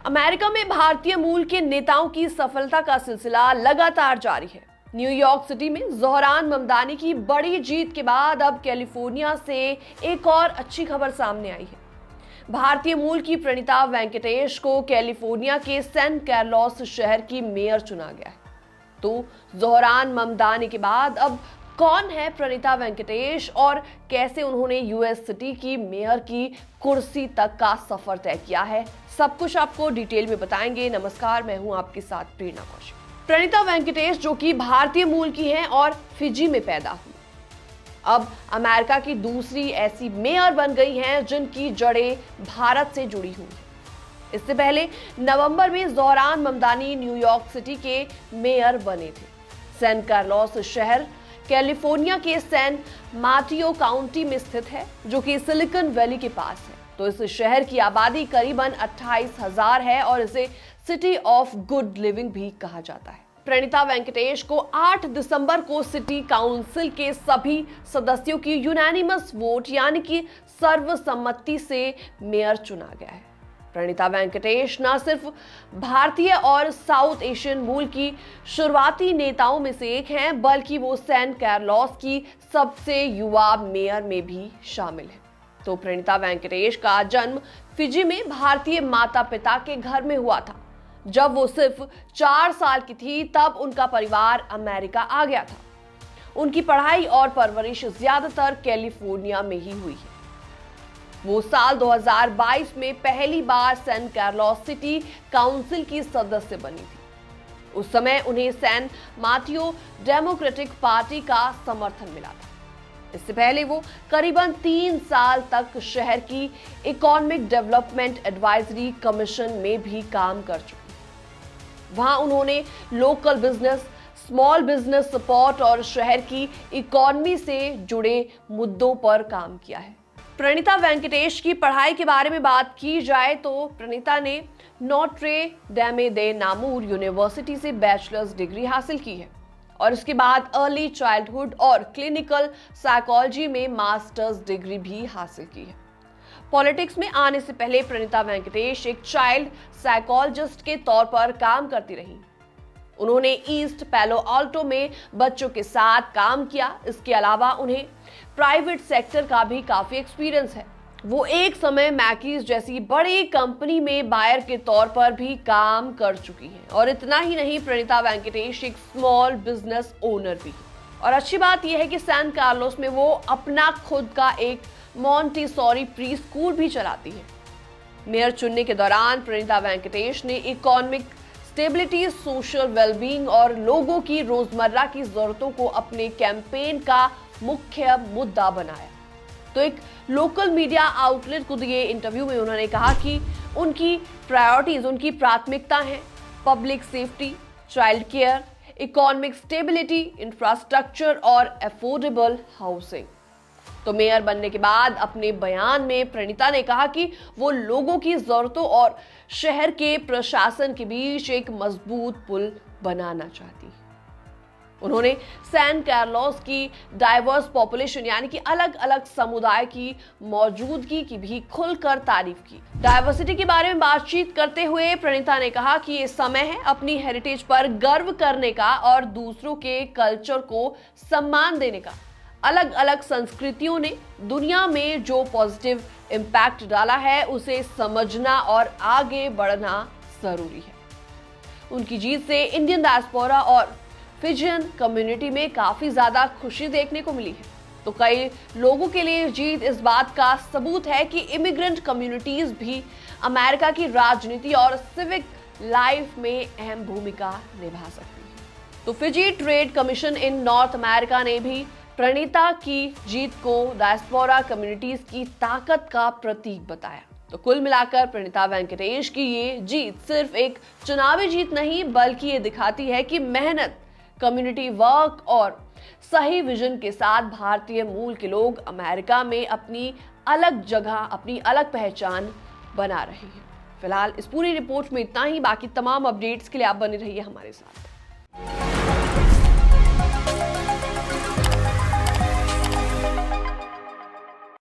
America में भारतीय मूल के नेताओं की सफलता का सिलसिला लगातार जारी है। न्यूयॉर्क सिटी में ज़ोहरान ममदानी की बड़ी जीत के बाद अब कैलिफोर्निया से एक और अच्छी खबर सामने आई है। भारतीय मूल की प्रणीता वेंकटेश को कैलिफोर्निया के सैन कार्लोस शहर की मेयर चुना गया है। तो ज़ोहरान ममदानी के बाद अब कौन है प्रणीता वेंकटेश और कैसे उन्होंने यूएस सिटी की मेयर की कुर्सी तक का सफर तय किया है, सब कुछ आपको डिटेल में बताएंगे। नमस्कार, मैं हूं आपके साथ प्रेरणा कौशिक। प्रणीता वेंकटेश जो कि भारतीय मूल की हैं और फिजी में पैदा हुई, अब अमेरिका की दूसरी ऐसी मेयर बन गई हैं जिनकी जड़ें भारत से जुड़ी हुई हैं। इससे पहले नवंबर में ज़ोहरान ममदानी न्यूयॉर्क सिटी के मेयर बने थे। सैन कार्लोस शहर कैलिफोर्निया के सैन माटियो काउंटी में स्थित है, जो कि सिलिकॉन वैली के पास है। तो इस शहर की आबादी करीबन 28,000 है और इसे सिटी ऑफ गुड लिविंग भी कहा जाता है। प्रणीता वेंकटेश को 8 दिसंबर को सिटी काउंसिल के सभी सदस्यों की यूनानिमस वोट यानी कि सर्वसम्मति से मेयर चुना गया है। प्रणीता वेंकटेश न सिर्फ भारतीय और साउथ एशियन मूल की शुरुआती नेताओं में से एक हैं, बल्कि वो सैन कार्लोस की सबसे युवा मेयर में भी शामिल है। तो प्रणीता वेंकटेश का जन्म फिजी में भारतीय माता पिता के घर में हुआ था। जब वो सिर्फ 4 साल की थी तब उनका परिवार अमेरिका आ गया था। उनकी पढ़ाई और परवरिश ज्यादातर कैलिफोर्निया में ही हुई है। वो साल 2022 में पहली बार सैन कार्लोस सिटी काउंसिल की सदस्य बनी थी। उस समय उन्हें सैन माटियो डेमोक्रेटिक पार्टी का समर्थन मिला था। इससे पहले वो करीबन 3 साल तक शहर की इकोनॉमिक डेवलपमेंट एडवाइजरी कमीशन में भी काम कर चुकी। वहां उन्होंने local business, small business support और शहर की इकोनॉमी से जुड़े मुद्दों पर काम किया है। प्रणीता वेंकटेश की पढ़ाई के बारे में बात की जाए तो प्रणीता ने नोट्रे डेमे दे नामूर यूनिवर्सिटी से बैचलर्स डिग्री हासिल की है और इसके बाद अर्ली चाइल्डहुड और क्लिनिकल साइकोलॉजी में मास्टर्स डिग्री भी हासिल की है। पॉलिटिक्स में आने से पहले प्रणीता वेंकटेश एक चाइल्ड साइकोलॉजिस्ट के तौर पर काम करती रही। उन्होंने ईस्ट पैलो आल्टो में बच्चों के साथ काम किया। इसके अलावा उन्हें प्राइवेट सेक्टर का भी काफी एक्सपीरियंस है। वो एक समय मैकीज जैसी बड़ी कंपनी में बायर के तौर पर भी काम कर चुकी हैं। और इतना ही नहीं, प्रणीता वेंकटेश एक स्मॉल बिजनेस ओनर भी है। और अच्छी बात यह है कि सैन कार्लोस में वो अपना खुद का एक मॉन्टेसोरी प्री स्कूल भी चलाती है। मेयर चुनने के दौरान प्रणीता वेंकटेश ने इकोनॉमिक स्टेबिलिटी, सोशल वेलबींग और लोगों की रोजमर्रा की जरूरतों को अपने कैंपेन का मुख्य मुद्दा बनाया। तो एक लोकल मीडिया आउटलेट को दिए इंटरव्यू में उन्होंने कहा कि उनकी प्रायोरिटीज, उनकी प्राथमिकता हैं public safety, child care, economic stability, infrastructure और अफोर्डेबल हाउसिंग। तो मेयर बनने के बाद अपने बयान में प्रणीता ने कहा कि वो लोगों की जरूरतों और शहर के प्रशासन के बीच एक मजबूत पुल बनाना चाहती है। उन्होंने सैन कार्लोस की डाइवर्स पॉपुलेशन यानी कि अलग अलग समुदाय की मौजूदगी की भी खुलकर तारीफ की। डाइवर्सिटी के बारे में बातचीत करते हुए प्रणीता ने कहा कि ये समय है अपनी हेरिटेज पर गर्व करने का और दूसरों के कल्चर को सम्मान देने का। अलग अलग संस्कृतियों ने दुनिया में जो पॉजिटिव इम्पैक्ट डाला है उसे समझना और आगे बढ़ना जरूरी है। उनकी जीत से इंडियन डायस्पोरा और फिजियन कम्युनिटी में काफी ज्यादा खुशी देखने को मिली है। तो कई लोगों के लिए जीत इस बात का सबूत है कि इमिग्रेंट कम्युनिटीज भी अमेरिका की राजनीति और सिविक लाइफ में अहम भूमिका निभा सकती है। तो फिजी ट्रेड कमीशन इन नॉर्थ अमेरिका ने भी प्रणीता की जीत को डायस्पोरा कम्युनिटीज की ताकत का प्रतीक बताया। तो कुल मिलाकर प्रणीता वेंकटेश की ये जीत सिर्फ एक चुनावी जीत नहीं, बल्कि ये दिखाती है कि मेहनत, कम्युनिटी वर्क और सही विजन के साथ भारतीय मूल के लोग अमेरिका में अपनी अलग जगह, अपनी अलग पहचान बना रहे हैं। फिलहाल इस पूरी रिपोर्ट में इतना ही। बाकी तमाम अपडेट्स के लिए आप बने रहिए हमारे साथ।